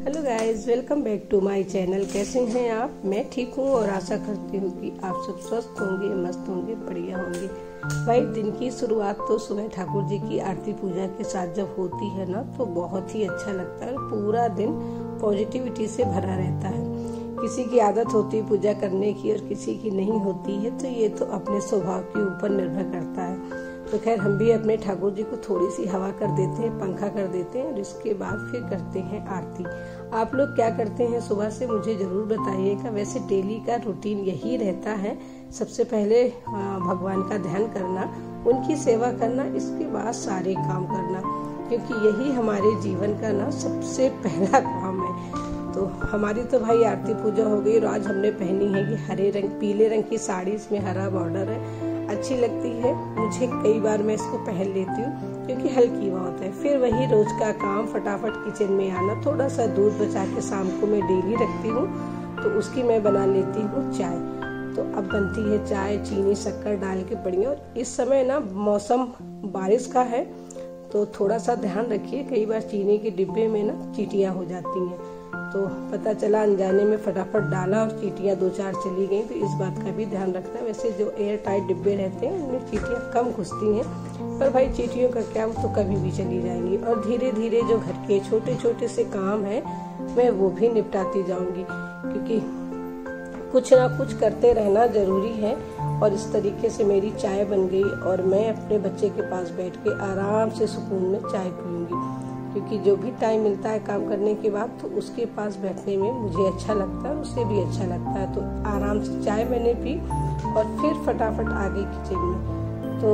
Hello guys, welcome back to my channel. कैसे हैं आप? मैं ठीक हूँ और आशा करती हूँ कि आप सब स्वस्थ होंगे, मस्त होंगे, बढ़िया होंगे। भाई, दिन की शुरुआत तो सुबह ठाकुर जी की आरती पूजा के साथ जब होती है ना, तो बहुत ही अच्छा लगता है। पूरा दिन पॉजिटिविटी से भरा रहता है। किसी की आदत होती है पूजा करने की और किसी की नहीं होती है, तो ये तो अपने स्वभाव के ऊपर निर्भर करता है। तो खैर, हम भी अपने ठाकुर जी को थोड़ी सी हवा कर देते हैं, पंखा कर देते हैं और इसके बाद फिर करते हैं आरती। आप लोग क्या करते हैं सुबह से मुझे जरूर बताइएगा। वैसे डेली का रूटीन यही रहता है, सबसे पहले भगवान का ध्यान करना, उनकी सेवा करना, इसके बाद सारे काम करना, क्योंकि यही हमारे जीवन का ना सबसे पहला काम है। तो हमारी तो भाई आरती पूजा हो गई और आज हमने पहनी है ये हरे रंग पीले रंग की साड़ी, इसमें हरा बॉर्डर है, अच्छी लगती है मुझे। कई बार मैं इसको पहन लेती हूँ क्योंकि हल्की बहुत है। फिर वही रोज का काम, फटाफट किचन में आना। थोड़ा सा दूध बचा के शाम को मैं डेली रखती हूँ, तो उसकी मैं बना लेती हूँ चाय। तो अब बनती है चाय, चीनी शक्कर डाल के बढ़िया। और इस समय ना मौसम बारिश का है, तो थोड़ा सा ध्यान रखिए, कई बार चीनी के डिब्बे में ना चींटियां हो जाती हैं। तो पता चला अनजाने में फटाफट डाला और चींटियां 2-4 चली गई, तो इस बात का भी ध्यान रखना। वैसे जो एयर टाइट डिब्बे रहते हैं उनमें चींटियां कम घुसती हैं, पर भाई चींटियों का क्या, तो कभी भी चली जाएंगी। और धीरे धीरे जो घर के छोटे छोटे से काम है मैं वो भी निपटाती जाऊंगी, क्योंकि कुछ ना कुछ करते रहना जरूरी है। और इस तरीके से मेरी चाय बन गई और मैं अपने बच्चे के पास बैठ के आराम से सुकून में चाय पीऊंगी, क्योंकि जो भी टाइम मिलता है काम करने के बाद, तो उसके पास बैठने में मुझे अच्छा लगता है, उसे भी अच्छा लगता है। तो आराम से चाय मैंने पी और फिर फटाफट आ गई किचन में। तो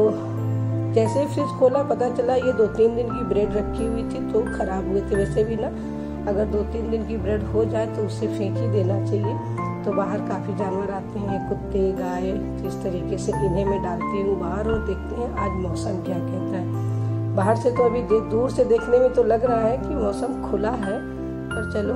जैसे फ्रिज खोला, पता चला ये 2-3 दिन की ब्रेड रखी हुई थी तो खराब हुए थे। वैसे भी ना, अगर 2-3 दिन की ब्रेड हो जाए तो उसे फेंक ही देना चाहिए। तो बाहर काफी जानवर आते हैं, कुत्ते, गाय, इस तरीके से इन्हें मैं डालती हूँ बाहर और देखते हैं आज मौसम क्या कहता है। बाहर से तो अभी दूर से देखने में तो लग रहा है कि मौसम खुला है, पर चलो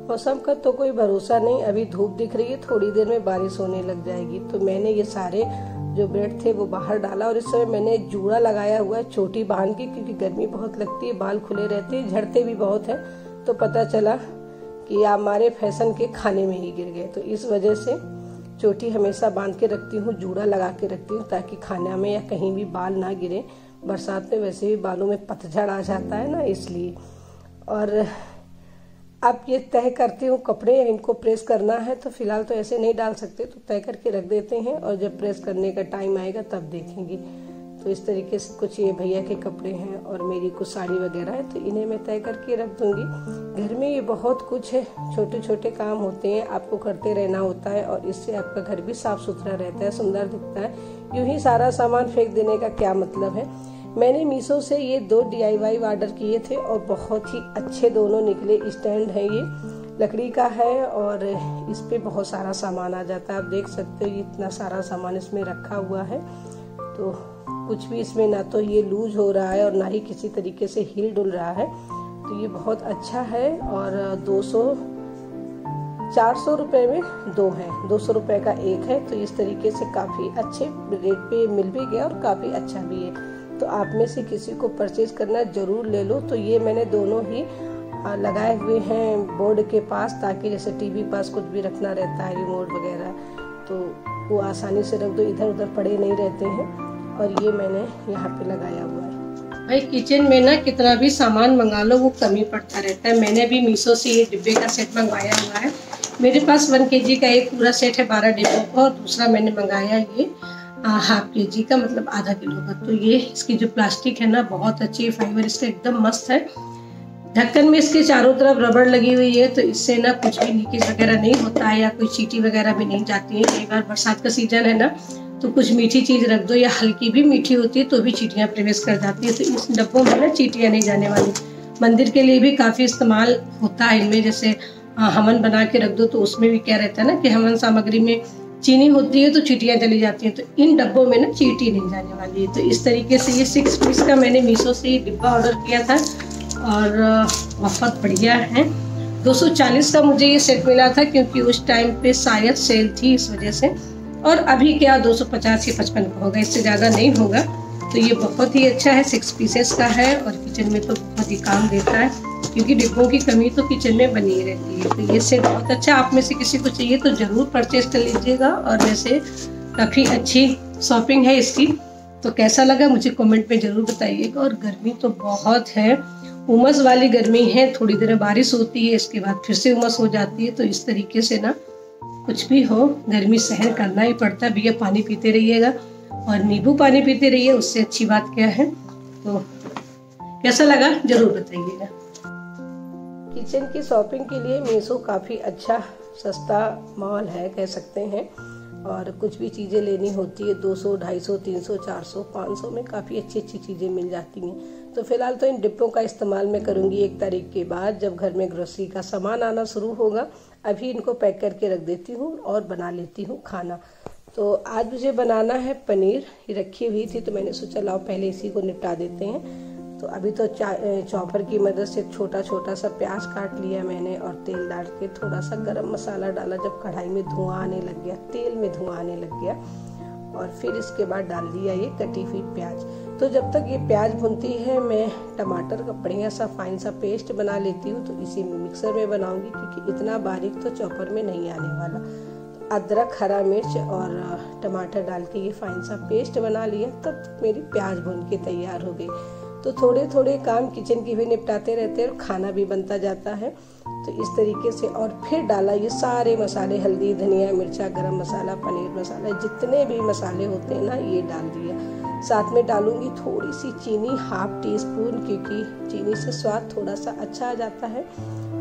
मौसम का तो कोई भरोसा नहीं। अभी धूप दिख रही है, थोड़ी देर में बारिश होने लग जाएगी। तो मैंने ये सारे जो ब्रेड थे वो बाहर डाला और इस समय मैंने एक जूड़ा लगाया हुआ है चोटी बांध के, क्योंकि गर्मी बहुत लगती है, बाल खुले रहते हैं, झड़ते भी बहुत है। तो पता चला कि हमारे फैशन के खाने में ही गिर गए। तो इस वजह से चोटी हमेशा बांध के रखती हूँ, जूड़ा लगा के रखती हूँ, ताकि खाने में या कहीं भी बाल ना गिरे। बरसात में वैसे भी बालों में पतझड़ आ जाता है ना, इसलिए। और अब ये तय करती हूँ कपड़े इनको प्रेस करना है, तो फिलहाल तो ऐसे नहीं डाल सकते, तो तय करके रख देते हैं और जब प्रेस करने का टाइम आएगा तब देखेंगे। तो इस तरीके से कुछ ये भैया के कपड़े हैं और मेरी कुछ साड़ी वगैरह है, तो इन्हें मैं तय करके रख दूंगी। घर में ये बहुत कुछ है, छोटे छोटे काम होते हैं, आपको करते रहना होता है और इससे आपका घर भी साफ सुथरा रहता है, सुंदर दिखता है। यूं ही सारा सामान फेंक देने का क्या मतलब है। मैंने मीशो से ये 2 DIY ऑर्डर किए थे और बहुत ही अच्छे दोनों निकले। स्टैंड है, ये लकड़ी का है और इस पे बहुत सारा सामान आ जाता है। आप देख सकते हो इतना सारा सामान इसमें रखा हुआ है, तो कुछ भी इसमें ना तो ये लूज हो रहा है और ना ही किसी तरीके से हिल डुल रहा है। तो ये बहुत अच्छा है और 400 रुपए में 2 है, 200 रुपए का एक है। तो इस तरीके से काफी अच्छे रेट पे मिल भी गया और काफी अच्छा भी है। तो आप में से किसी को परचेज करना जरूर ले लो। तो ये मैंने दोनों ही लगाए हुए हैं बोर्ड के पास, ताकि जैसे टीवी पास कुछ भी रखना रहता है, रिमोट वगैरह, तो वो आसानी से रख दो, इधर उधर पड़े नहीं रहते हैं। और ये मैंने यहाँ पे लगाया हुआ है। भाई किचन में ना कितना भी सामान मंगा लो वो कमी पड़ता रहता है। मैंने भी मीशो से ये डिब्बे का सेट मंगवाया हुआ है। मेरे पास 1 kg का एक पूरा सेट है 12 डिब्बों का, और दूसरा मैंने मंगाया ये 1/2 kg का, मतलब आधा किलो का। तो ये इसकी जो प्लास्टिक है ना बहुत अच्छी है, फाइबर इसका एकदम मस्त है। ढक्कन में इसके चारों तरफ रबड़ लगी हुई है, तो इससे ना कुछ भी लीकेज वगैरह नहीं होता है या कोई चींटी वगैरह भी नहीं जाती है। कई बार बरसात का सीजन है ना, तो कुछ मीठी चीज रख दो या हल्की भी मीठी होती है तो भी चींटियां प्रवेश कर जाती है। तो इस डब्बों में ना चींटियां नहीं जाने वाली। मंदिर के लिए भी काफी इस्तेमाल होता है इनमें, जैसे हवन बना के रख दो, तो उसमें भी क्या रहता है ना कि हवन सामग्री में चीनी होती है तो चींटियां चली जाती हैं। तो इन डब्बों में ना चींटी नहीं जाने वाली है। तो इस तरीके से ये 6 पीस का मैंने मीशो से ये डिब्बा ऑर्डर किया था और बहुत बढ़िया है। 240 का मुझे ये सेट मिला था, क्योंकि उस टाइम पे शायद सेल थी, इस वजह से। और अभी क्या 250 या 55 का होगा, इससे ज़्यादा नहीं होगा। तो ये बहुत ही अच्छा है, 6 पीसेस का है और किचन में तो बहुत ही काम देता है, क्योंकि डिब्बों की कमी तो किचन में बनी ही रहती है। तो ये सेट बहुत अच्छा, आप में से किसी को चाहिए तो ज़रूर परचेज कर लीजिएगा। और वैसे काफ़ी अच्छी शॉपिंग है इसकी। तो कैसा लगा मुझे कमेंट में ज़रूर बताइएगा। और गर्मी तो बहुत है, उमस वाली गर्मी है, थोड़ी देर बारिश होती है, इसके बाद फिर से उमस हो जाती है। तो इस तरीके से ना कुछ भी हो, गर्मी सहन करना ही पड़ता है। भैया पानी पीते रहिएगा और नींबू पानी पीते रहिए, उससे अच्छी बात क्या है। तो कैसा लगा ज़रूर बताइएगा। किचन की शॉपिंग के लिए मीशो काफ़ी अच्छा सस्ता मॉल है कह सकते हैं। और कुछ भी चीज़ें लेनी होती है 200, 250, 300, 400, 500 में काफ़ी अच्छी अच्छी चीज़ें मिल जाती हैं। तो फिलहाल तो इन डिब्बों का इस्तेमाल मैं करूँगी 1 तारीख के बाद, जब घर में ग्रोसरी का सामान आना शुरू होगा। अभी इनको पैक करके रख देती हूँ और बना लेती हूँ खाना। तो आज मुझे बनाना है पनीर, ये रखी हुई थी तो मैंने सोचा लाओ पहले इसी को निपटा देते हैं। तो अभी तो चॉपर की मदद से छोटा छोटा सा प्याज काट लिया मैंने और तेल डाल के थोड़ा सा गरम मसाला डाला। जब कढ़ाई में धुआं आने लग गया, तेल में धुआं आने लग गया, और फिर इसके बाद डाल दिया ये कटी हुई प्याज। तो जब तक ये प्याज भुनती है मैं टमाटर का बढ़िया सा फाइन सा पेस्ट बना लेती हूँ। तो इसी मिक्सर में बनाऊंगी, क्योंकि इतना बारीक तो चॉपर में नहीं आने वाला। तो अदरक, हरा मिर्च और टमाटर डाल के ये फाइन सा पेस्ट बना लिया। तब मेरी प्याज भुन के तैयार हो गई। तो थोड़े थोड़े काम किचन की भी निपटाते रहते हैं और खाना भी बनता जाता है। तो इस तरीके से, और फिर डाला ये सारे मसाले, हल्दी, धनिया, मिर्चा, गरम मसाला, पनीर मसाला, जितने भी मसाले होते हैं ना ये डाल दिया। साथ में डालूंगी थोड़ी सी चीनी, 1/2 टीस्पून, क्योंकि चीनी से स्वाद थोड़ा सा अच्छा आ जाता है।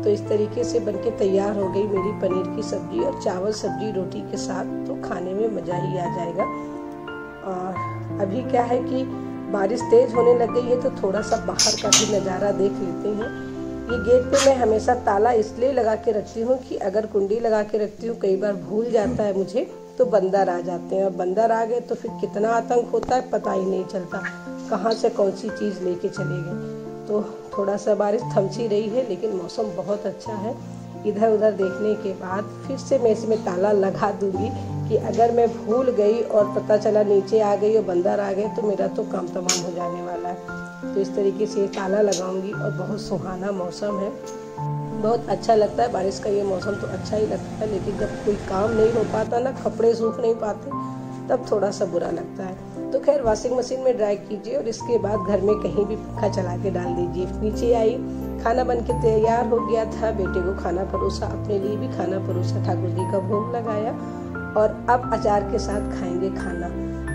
तो इस तरीके से बनके तैयार हो गई मेरी पनीर की सब्जी, और चावल सब्जी रोटी के साथ तो खाने में मज़ा ही आ जाएगा। और अभी क्या है कि बारिश तेज होने लग गई है, तो थोड़ा सा बाहर का भी नज़ारा देख लेते हैं। ये गेट पे मैं हमेशा ताला इसलिए लगा के रखती हूँ कि अगर कुंडी लगा के रखती हूँ, कई बार भूल जाता है मुझे, तो बंदर आ जाते हैं। और बंदर आ गए तो फिर कितना आतंक होता है पता ही नहीं चलता, कहाँ से कौन सी चीज़ लेके चले गए। तो थोड़ा सा बारिश थमसी रही है, लेकिन मौसम बहुत अच्छा है। इधर उधर देखने के बाद फिर से मैं इसमें ताला लगा दूंगी, कि अगर मैं भूल गई और पता चला नीचे आ गई और बंदर आ गए तो मेरा तो काम तमाम हो जाने वाला है। तो इस तरीके से ताला लगाऊंगी। और बहुत सुहाना मौसम है, बहुत अच्छा लगता है। बारिश का ये मौसम तो अच्छा ही लगता है, लेकिन जब कोई काम नहीं हो पाता ना, कपड़े सूख नहीं पाते, तब थोड़ा सा बुरा लगता है। तो खैर वाशिंग मशीन में ड्राई कीजिए और इसके बाद घर में कहीं भी पंखा चला के डाल दीजिए। नीचे आई, खाना बन के तैयार हो गया था, बेटे को खाना परोसा, अपने लिए भी खाना परोसा, ठाकुर जी का भोग लगाया, और अब अचार के साथ खाएंगे खाना।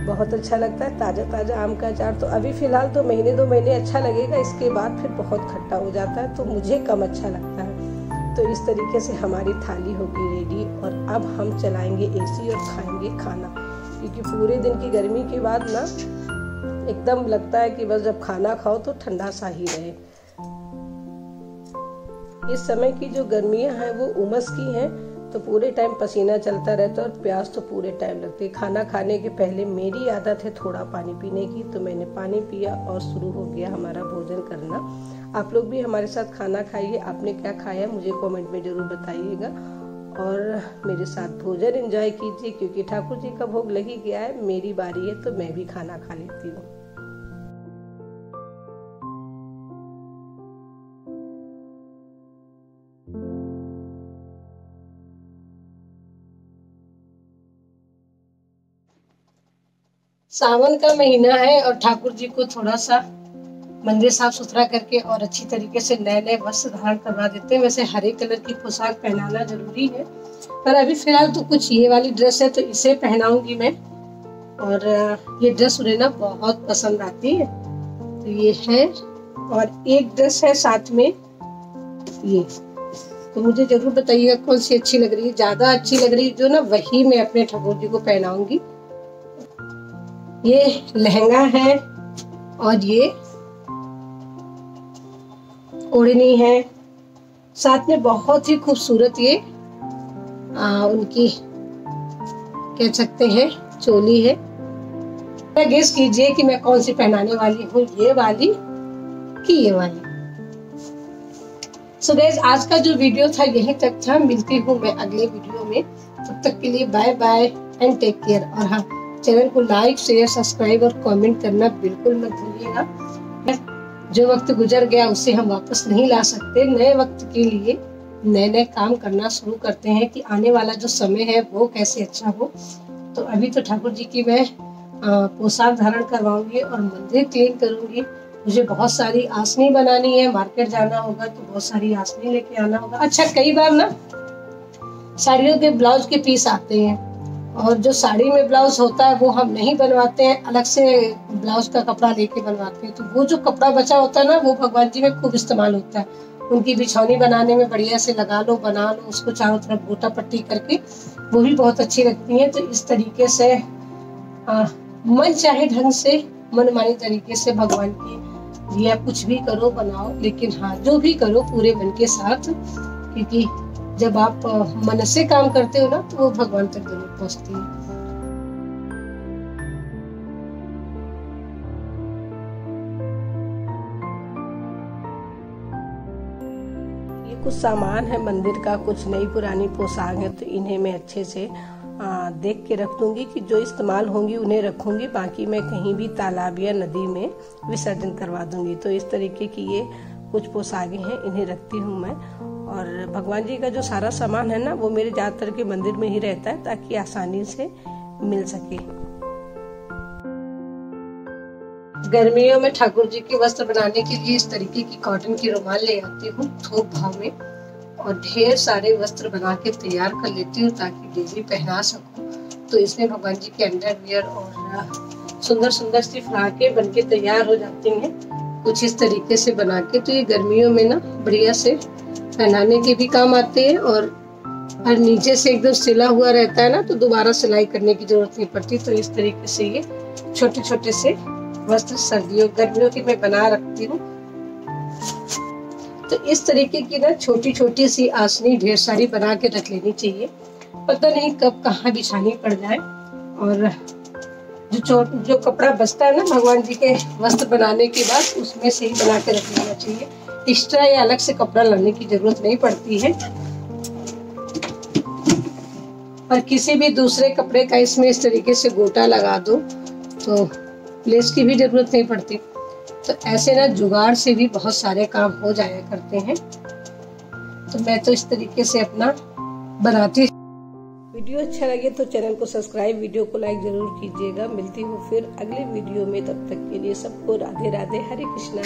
बहुत अच्छा लगता है ताज़ा ताज़ा आम का अचार। तो अभी फ़िलहाल तो 1-2 महीने अच्छा लगेगा, इसके बाद फिर बहुत खट्टा हो जाता है, तो मुझे कम अच्छा लगता है। तो इस तरीके से हमारी थाली होगी रेडी, और अब हम चलाएंगे एसी और खाएंगे खाना, क्योंकि पूरे दिन की गर्मी के बाद ना एकदम लगता है कि बस जब खाना खाओ तो ठंडा सा ही रहे। इस समय की जो गर्मियाँ हैं वो उमस की हैं, तो पूरे टाइम पसीना चलता रहता है और प्यास तो पूरे टाइम लगती है। खाना खाने के पहले मेरी आदत है थोड़ा पानी पीने की, तो मैंने पानी पिया और शुरू हो गया हमारा भोजन करना। आप लोग भी हमारे साथ खाना खाइए, आपने क्या खाया मुझे कमेंट में जरूर बताइएगा, और मेरे साथ भोजन एंजॉय कीजिए, क्योंकि ठाकुर जी का भोग लग ही गया है, मेरी बारी है तो मैं भी खाना खा लेती हूँ। सावन का महीना है और ठाकुर जी को थोड़ा सा मंदिर साफ सुथरा करके और अच्छी तरीके से नए नए वस्त्र धारण करवा देते हैं। वैसे हरे कलर की पोशाक पहनाना जरूरी है, पर अभी फिलहाल तो कुछ ये वाली ड्रेस है तो इसे पहनाऊंगी मैं, और ये ड्रेस उन्हें ना बहुत पसंद आती है। तो ये है, और एक ड्रेस है साथ में ये, तो मुझे जरूर बताइएगा कौन सी अच्छी लग रही है। ज्यादा अच्छी लग रही है जो ना, वही मैं अपने ठाकुर जी को पहनाऊंगी। ये लहंगा है और ये ओढ़नी है, साथ में बहुत ही खूबसूरत ये उनकी कह सकते हैं चोली है। गेस कीजिए कि मैं कौन सी पहनाने वाली हूँ, ये वाली कि ये वाली। सो गाइस, आज का जो वीडियो था यहीं तक था। मिलती हूँ मैं अगले वीडियो में, तब तक के लिए bye bye. And take care. और हाँ, चैनल को लाइक, शेयर, सब्सक्राइब और कमेंट करना बिल्कुल मत भूलिएगा। जो वक्त गुजर गया उसे हम वापस नहीं ला सकते। नए वक्त के लिए नए नए काम करना शुरू करते हैं कि आने वाला जो समय है वो कैसे अच्छा हो। तो अभी तो ठाकुर जी की मैं पोशाक धारण करवाऊंगी और मंदिर क्लीन करूंगी। मुझे बहुत सारी आसनी बनानी है, मार्केट जाना होगा तो बहुत सारी आसनी लेके आना होगा। अच्छा, कई बार ना साड़ियों के ब्लाउज के पीस आते हैं और जो साड़ी में ब्लाउज होता है वो हम नहीं बनवाते हैं, अलग से ब्लाउज का कपड़ा लेके बनवाते हैं। तो वो जो कपड़ा बचा होता है ना, वो भगवान जी में खूब इस्तेमाल होता है। उनकी बिछौनी बनाने में बढ़िया से लगा लो, बना लो, उसको चारों तरफ गोटा पट्टी करके, वो भी बहुत अच्छी लगती है। तो इस तरीके से मन चाहे ढंग से, मनमानी तरीके से भगवान की दिया कुछ भी करो, बनाओ, लेकिन हाँ, जो भी करो पूरे मन के साथ, क्योंकि जब आप मन से काम करते हो ना तो वो भगवान तक जरूर पहुंचती है। ये कुछ सामान है मंदिर का, कुछ नई पुरानी पोशाक है, तो इन्हें मैं अच्छे से देख के रख दूंगी कि जो इस्तेमाल होंगी उन्हें रखूंगी, बाकी मैं कहीं भी तालाब या नदी में विसर्जन करवा दूंगी। तो इस तरीके की ये कुछ पोशाकें हैं, इन्हें रखती हूँ मैं। और भगवान जी का जो सारा सामान है ना, वो मेरे ज्यादातर के मंदिर में ही रहता है ताकि आसानी से मिल सके। गर्मियों में ठाकुर जी के वस्त्र बनाने के लिए इस तरीके की कॉटन की रुमाल ले आती हूँ थोक भाव में, और ढेर सारे वस्त्र बना के तैयार कर लेती हूँ ताकि डेली पहना सकूं। तो इसमें भगवान जी के अंडरवियर और सुंदर सुंदर सी फ्राकें बन के तैयार हो जाती हैं, कुछ इस तरीके से बना के। तो ये गर्मियों में ना बढ़िया से पहनाने के भी काम आते हैं, और नीचे से एकदम सिला हुआ रहता है ना, तो दोबारा सिलाई करने की जरूरत नहीं पड़ती। तो इस तरीके से ये छोटे छोटे से वस्त्र सर्दियों गर्मियों की मैं बना रखती हूँ। तो इस तरीके की ना छोटी छोटी सी आसनी ढेर सारी बना के रख लेनी चाहिए, पता नहीं कब कहाँ बिछानी पड़ जाए। और जो कपड़ा बचता है ना भगवान जी के वस्त्र बनाने के बाद, उसमें से ही बना के रख लेना चाहिए। एक्स्ट्रा या अलग से कपड़ा लाने की जरूरत नहीं पड़ती है, और किसी भी दूसरे कपड़े का इसमें इस तरीके से गोटा लगा दो तो लेस की भी जरूरत नहीं पड़ती। तो ऐसे ना जुगाड़ से भी बहुत सारे काम हो जाया करते हैं। तो मैं तो इस तरीके से अपना बनाती। वीडियो अच्छा लगे तो चैनल को सब्सक्राइब, वीडियो को लाइक जरूर कीजिएगा। मिलती हूँ फिर अगले वीडियो में, तब तक के लिए सबको राधे राधे, हरे कृष्णा।